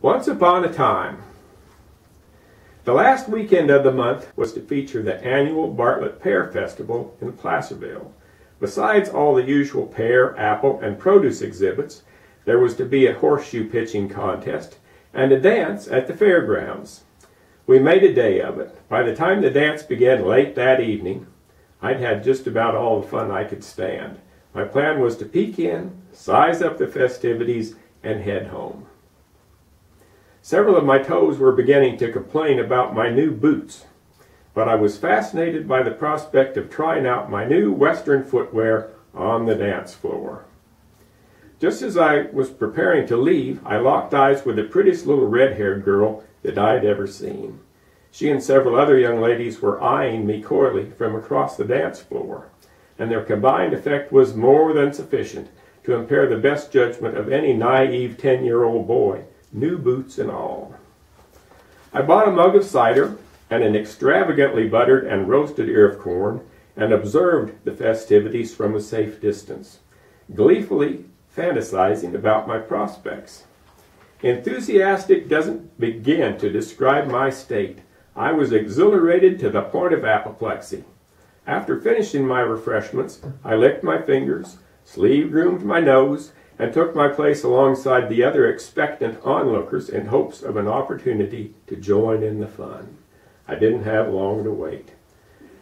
Once upon a time. The last weekend of the month was to feature the annual Bartlett Pear Festival in Placerville. Besides all the usual pear, apple, and produce exhibits, there was to be a horseshoe pitching contest and a dance at the fairgrounds. We made a day of it. By the time the dance began late that evening, I'd had just about all the fun I could stand. My plan was to peek in, size up the festivities, and head home. Several of my toes were beginning to complain about my new boots, but I was fascinated by the prospect of trying out my new Western footwear on the dance floor. Just as I was preparing to leave, I locked eyes with the prettiest little red-haired girl that I'd ever seen. She and several other young ladies were eyeing me coyly from across the dance floor, and their combined effect was more than sufficient to impair the best judgment of any naive 10-year-old boy, new boots and all. I bought a mug of cider and an extravagantly buttered and roasted ear of corn and observed the festivities from a safe distance, gleefully fantasizing about my prospects. Enthusiastic doesn't begin to describe my state. I was exhilarated to the point of apoplexy. After finishing my refreshments, I licked my fingers, sleeve-groomed my nose, and took my place alongside the other expectant onlookers in hopes of an opportunity to join in the fun. I didn't have long to wait.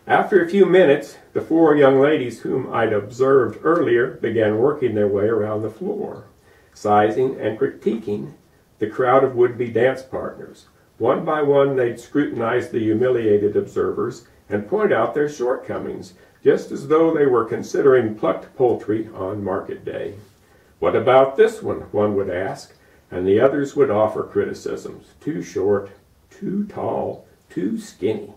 After a few minutes, the four young ladies whom I'd observed earlier began working their way around the floor, sizing and critiquing the crowd of would-be dance partners. One by one, they'd scrutinize the humiliated observers and point out their shortcomings, just as though they were considering plucked poultry on market day. "What about this one would ask, and the others would offer criticisms. Too short, too tall, too skinny.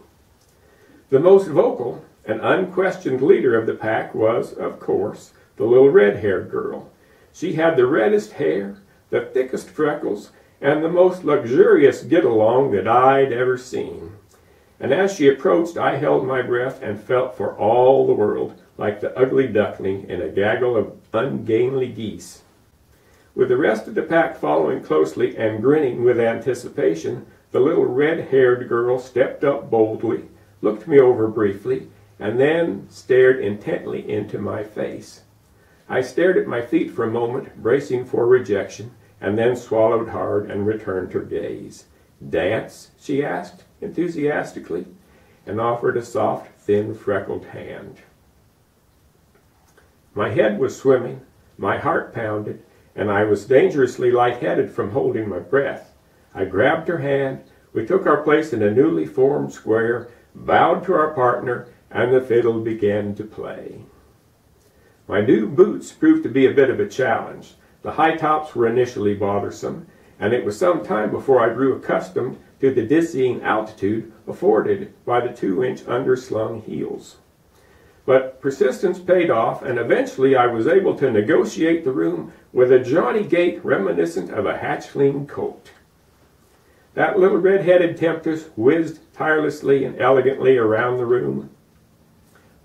The most vocal and unquestioned leader of the pack was, of course, the little red-haired girl. She had the reddest hair, the thickest freckles, and the most luxurious get-along that I'd ever seen. And as she approached, I held my breath and felt for all the world like the ugly duckling in a gaggle of ungainly geese. With the rest of the pack following closely and grinning with anticipation, the little red-haired girl stepped up boldly, looked me over briefly, and then stared intently into my face. I stared at my feet for a moment, bracing for rejection, and then swallowed hard and returned her gaze. "Dance?" she asked enthusiastically, and offered a soft, thin, freckled hand. My head was swimming, my heart pounded, and I was dangerously lightheaded from holding my breath. I grabbed her hand, we took our place in a newly formed square, bowed to our partner, and the fiddle began to play. My new boots proved to be a bit of a challenge. The high tops were initially bothersome, and it was some time before I grew accustomed to the dizzying altitude afforded by the 2-inch underslung heels. But persistence paid off, and eventually I was able to negotiate the room with a jaunty gait reminiscent of a hatchling colt. That little red-headed temptress whizzed tirelessly and elegantly around the room,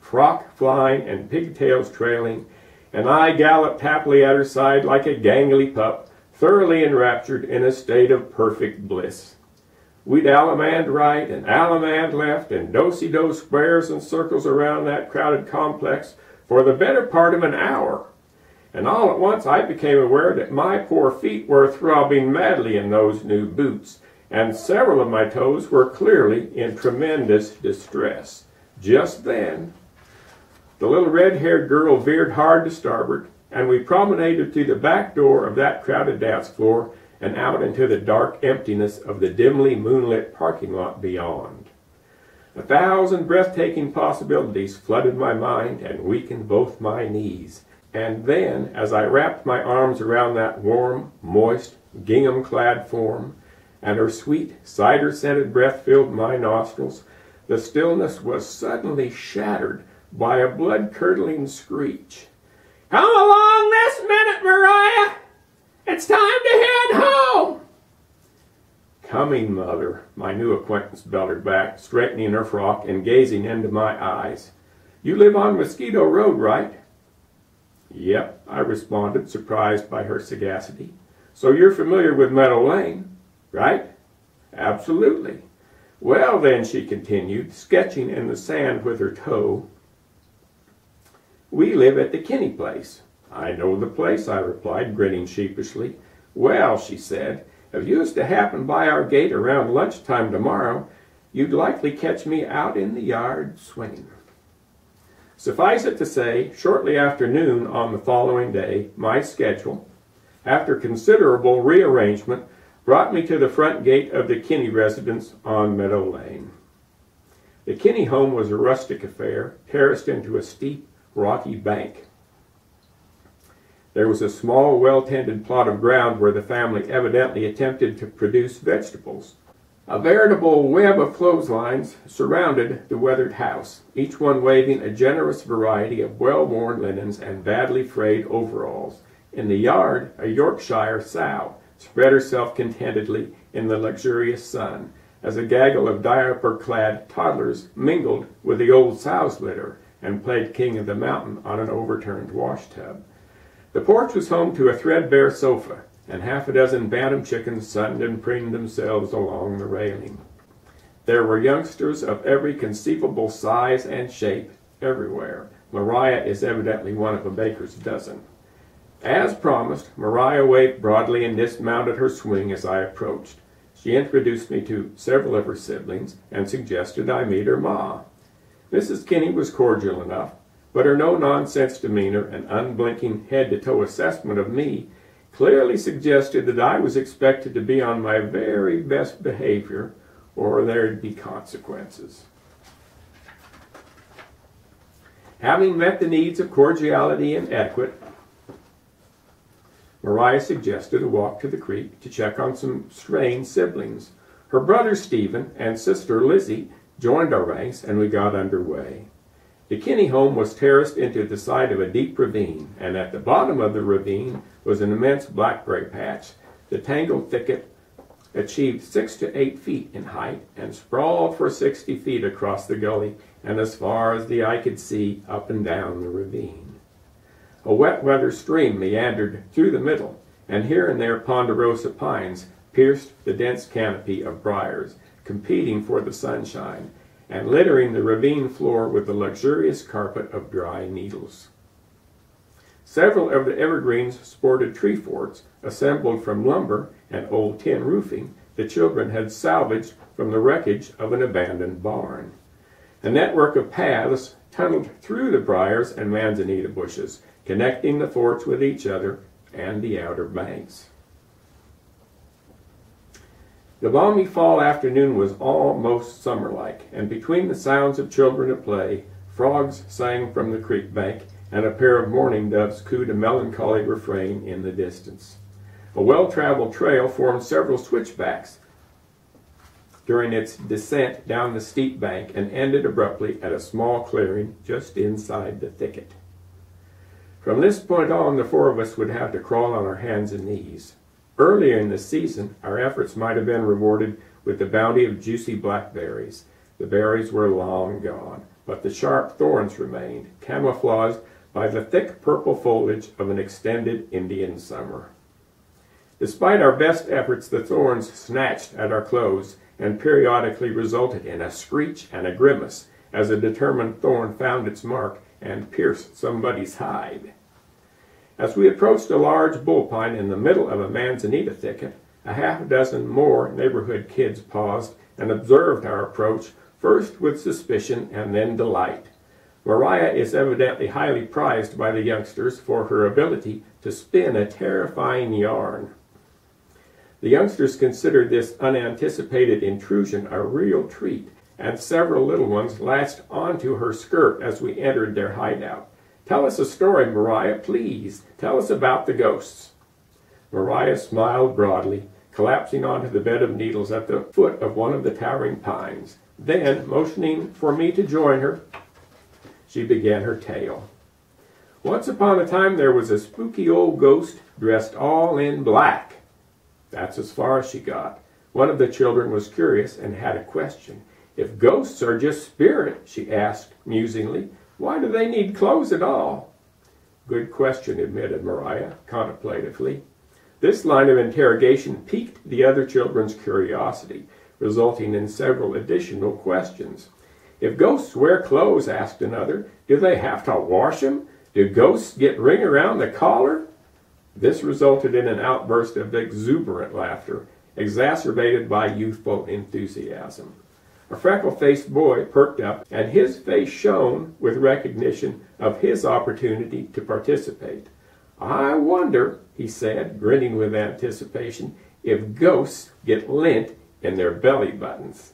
frock flying and pigtails trailing, and I galloped happily at her side like a gangly pup, thoroughly enraptured in a state of perfect bliss. We'd allemande right and allemande left and do-si-do squares and circles around that crowded complex for the better part of an hour. And all at once I became aware that my poor feet were throbbing madly in those new boots, and several of my toes were clearly in tremendous distress. Just then, the little red-haired girl veered hard to starboard, and we promenaded through the back door of that crowded dance floor and out into the dark emptiness of the dimly moonlit parking lot beyond. 1,000 breathtaking possibilities flooded my mind and weakened both my knees. And then, as I wrapped my arms around that warm, moist, gingham-clad form, and her sweet, cider-scented breath filled my nostrils, the stillness was suddenly shattered by a blood-curdling screech. "Come along this minute, Mariah! It's time to head home!" "Coming, Mother," my new acquaintance bellered back, straightening her frock and gazing into my eyes. "You live on Mosquito Road, right?" "Yep," I responded, surprised by her sagacity. "So you're familiar with Meadow Lane?" right? Absolutely. Well then, she continued, sketching in the sand with her toe, we live at the Kinney place. I know the place, I replied, grinning sheepishly. Well, she said, if you was to happen by our gate around lunchtime tomorrow, you'd likely catch me out in the yard swinging. Suffice it to say, shortly after noon on the following day, my schedule, after considerable rearrangement, brought me to the front gate of the Kinney residence on Meadow Lane. The Kinney home was a rustic affair, terraced into a steep, rocky bank. There was a small, well-tended plot of ground where the family evidently attempted to produce vegetables. A veritable web of clotheslines surrounded the weathered house, each one waving a generous variety of well-worn linens and badly frayed overalls. In the yard, a Yorkshire sow spread herself contentedly in the luxurious sun, as a gaggle of diaper-clad toddlers mingled with the old sow's litter and played king of the mountain on an overturned washtub. The porch was home to a threadbare sofa, and half a dozen bantam chickens sunned and preened themselves along the railing. There were youngsters of every conceivable size and shape everywhere. Maria is evidently one of a baker's dozen. As promised, Maria waved broadly and dismounted her swing as I approached. She introduced me to several of her siblings and suggested I meet her ma. Mrs. Kinney was cordial enough, but her no-nonsense demeanor and unblinking head-to-toe assessment of me clearly suggested that I was expected to be on my very best behavior or there'd be consequences. Having met the needs of cordiality and etiquette, Maria suggested a walk to the creek to check on some straying siblings. Her brother Stephen and sister Lizzie joined our ranks, and we got underway. The Kinney home was terraced into the side of a deep ravine, and at the bottom of the ravine was an immense blackberry patch. The tangled thicket achieved 6 to 8 feet in height and sprawled for 60 feet across the gully and as far as the eye could see up and down the ravine. A wet weather stream meandered through the middle, and here and there ponderosa pines pierced the dense canopy of briars, competing for the sunshine, and littering the ravine floor with a luxurious carpet of dry needles. Several of the evergreens sported tree forts, assembled from lumber and old tin roofing the children had salvaged from the wreckage of an abandoned barn. A network of paths tunneled through the briars and manzanita bushes, connecting the forts with each other and the outer banks. The balmy fall afternoon was almost summer-like, and between the sounds of children at play, frogs sang from the creek bank, and a pair of mourning doves cooed a melancholy refrain in the distance. A well-traveled trail formed several switchbacks during its descent down the steep bank and ended abruptly at a small clearing just inside the thicket. From this point on, the four of us would have to crawl on our hands and knees. Earlier in the season, our efforts might have been rewarded with the bounty of juicy blackberries. The berries were long gone, but the sharp thorns remained, camouflaged by the thick purple foliage of an extended Indian summer. Despite our best efforts, the thorns snatched at our clothes and periodically resulted in a screech and a grimace as a determined thorn found its mark and pierced somebody's hide. As we approached a large bullpine in the middle of a manzanita thicket, a half dozen more neighborhood kids paused and observed our approach, first with suspicion and then delight. Maria is evidently highly prized by the youngsters for her ability to spin a terrifying yarn. The youngsters considered this unanticipated intrusion a real treat, and several little ones latched onto her skirt as we entered their hideout. "Tell us a story, Maria, please. Tell us about the ghosts." Maria smiled broadly, collapsing onto the bed of needles at the foot of one of the towering pines. Then, motioning for me to join her, she began her tale. "Once upon a time there was a spooky old ghost dressed all in black." That's as far as she got. One of the children was curious and had a question. "If ghosts are just spirit," she asked musingly, "why do they need clothes at all?" "Good question," admitted Maria contemplatively. This line of interrogation piqued the other children's curiosity, resulting in several additional questions. If ghosts wear clothes, asked another, do they have to wash them? Do ghosts get ring around the collar? This resulted in an outburst of exuberant laughter, exacerbated by youthful enthusiasm. A freckle-faced boy perked up, and his face shone with recognition of his opportunity to participate. I wonder, he said, grinning with anticipation, if ghosts get lint in their belly buttons.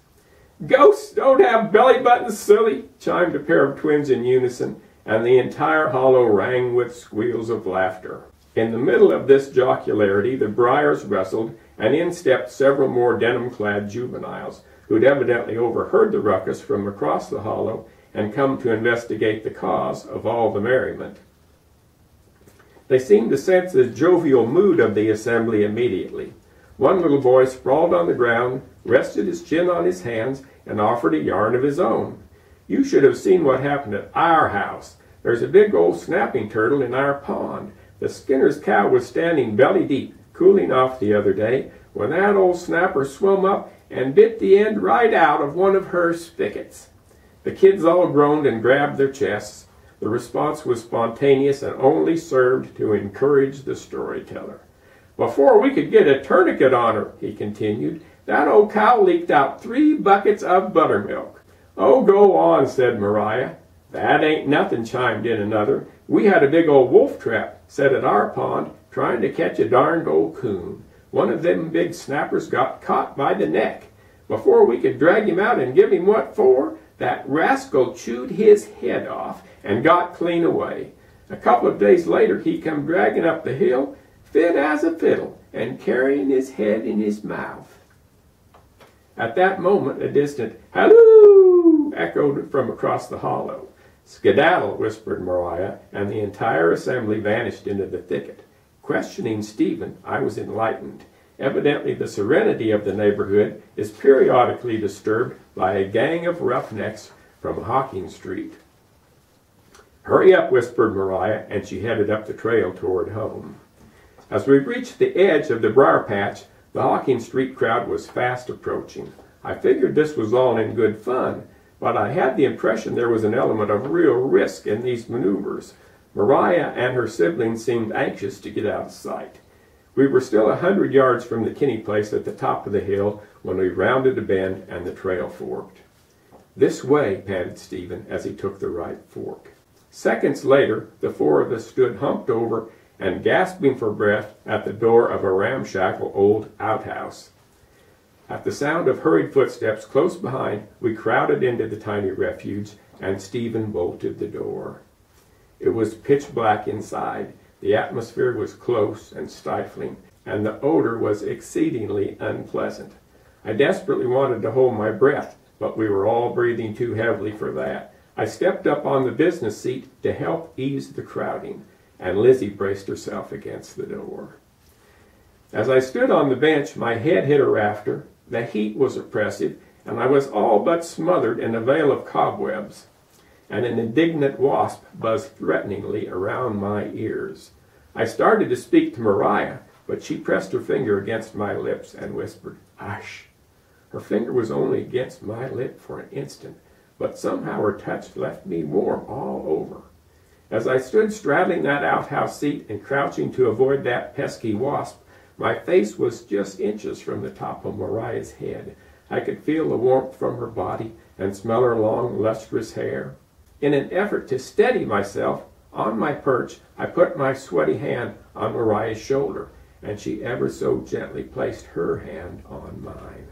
Ghosts don't have belly buttons, silly, chimed a pair of twins in unison, and the entire hollow rang with squeals of laughter. In the middle of this jocularity, the briars rustled, and in stepped several more denim-clad juveniles, who'd evidently overheard the ruckus from across the hollow and come to investigate the cause of all the merriment. They seemed to sense the jovial mood of the assembly immediately. One little boy sprawled on the ground, rested his chin on his hands, and offered a yarn of his own. You should have seen what happened at our house. There's a big old snapping turtle in our pond. The Skinner's cow was standing belly deep, cooling off the other day, when that old snapper swum up and bit the end right out of one of her spigots. The kids all groaned and grabbed their chests. The response was spontaneous and only served to encourage the storyteller. Before we could get a tourniquet on her, he continued, that old cow leaked out 3 buckets of buttermilk. Oh, go on, said Mariah. That ain't nothing, chimed in another. We had a big old wolf trap set at our pond trying to catch a darned old coon. One of them big snappers got caught by the neck. Before we could drag him out and give him what for, that rascal chewed his head off and got clean away. A couple of days later he come dragging up the hill, fit as a fiddle, and carrying his head in his mouth. At that moment a distant halloo echoed from across the hollow. Skedaddle, whispered Mariah, and the entire assembly vanished into the thicket. Questioning Stephen, I was enlightened. Evidently the serenity of the neighborhood is periodically disturbed by a gang of roughnecks from Hawking Street. Hurry up, whispered Mariah, and she headed up the trail toward home. As we reached the edge of the briar patch, the Hawking Street crowd was fast approaching. I figured this was all in good fun, but I had the impression there was an element of real risk in these maneuvers. Mariah and her siblings seemed anxious to get out of sight. We were still 100 yards from the Kinney place at the top of the hill when we rounded a bend and the trail forked. This way, panted Stephen as he took the right fork. Seconds later, the 4 of us stood humped over and gasping for breath at the door of a ramshackle old outhouse. At the sound of hurried footsteps close behind, we crowded into the tiny refuge, and Stephen bolted the door. It was pitch black inside. The atmosphere was close and stifling, and the odor was exceedingly unpleasant. I desperately wanted to hold my breath, but we were all breathing too heavily for that. I stepped up on the business seat to help ease the crowding, and Lizzie braced herself against the door. As I stood on the bench, my head hit a rafter. The heat was oppressive, and I was all but smothered in a veil of cobwebs, and an indignant wasp buzzed threateningly around my ears. I started to speak to Mariah, but she pressed her finger against my lips and whispered, "Hush." Her finger was only against my lip for an instant, but somehow her touch left me warm all over. As I stood straddling that outhouse seat and crouching to avoid that pesky wasp, my face was just inches from the top of Mariah's head. I could feel the warmth from her body and smell her long, lustrous hair. In an effort to steady myself on my perch, I put my sweaty hand on Mariah's shoulder, and she ever so gently placed her hand on mine.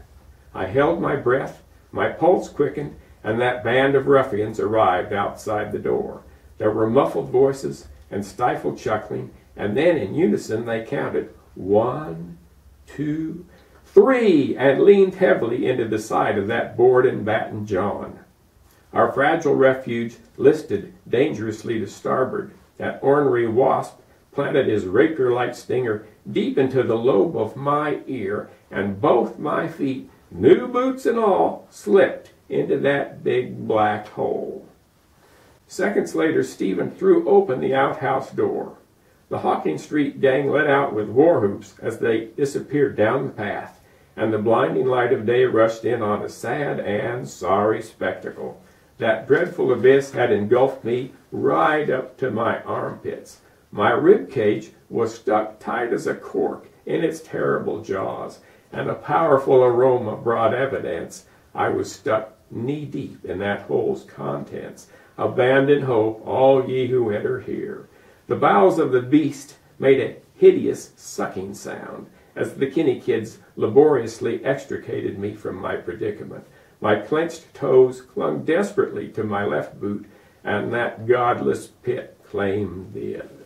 I held my breath, my pulse quickened, and that band of ruffians arrived outside the door. There were muffled voices and stifled chuckling, and then in unison they counted 1, 2, 3, and leaned heavily into the side of that board and batten John. Our fragile refuge listed dangerously to starboard. That ornery wasp planted his rapier-like stinger deep into the lobe of my ear, and both my feet, new boots and all, slipped into that big black hole. Seconds later, Stephen threw open the outhouse door. The Hawking Street gang let out with war whoops as they disappeared down the path, and the blinding light of day rushed in on a sad and sorry spectacle. That dreadful abyss had engulfed me right up to my armpits. My rib cage was stuck tight as a cork in its terrible jaws, and a powerful aroma brought evidence I was stuck knee-deep in that hole's contents. Abandon hope, all ye who enter here. The bowels of the beast made a hideous sucking sound as the Kinney kids laboriously extricated me from my predicament. My clenched toes clung desperately to my left boot, and that godless pit claimed the end.